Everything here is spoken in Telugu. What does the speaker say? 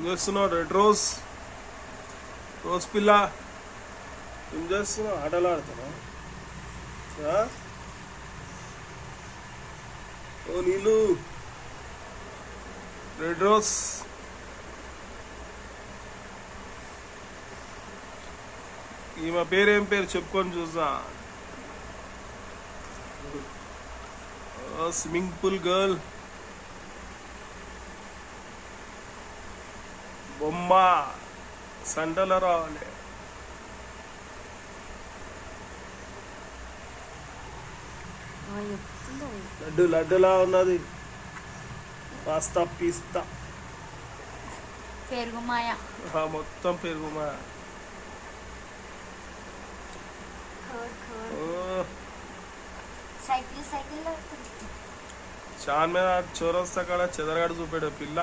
ఏం చేస్తున్నావు రెడ్ రోజ్ రోజ్ పిల్ల? ఏం చేస్తున్నావు? ఆటలు ఆడుతున్నావు? ఓ నీళ్ళు రెడ్ రోజ్. ఈమె పేరేం పేరు చెప్పుకొని చూసా. స్విమ్మింగ్ పూల్ గర్ల్ బొమ్మ సంటలో రావాలి. లడ్డు లడ్డులా ఉన్నది. పాస్తా పిస్తా పెరుగుమాయ మొత్తం పెరుగుమాయ. సైకిల్ సైకిల్ చాన్ మీద చోరస్తా కాడ చెదరగాడు చూపాడు పిల్ల.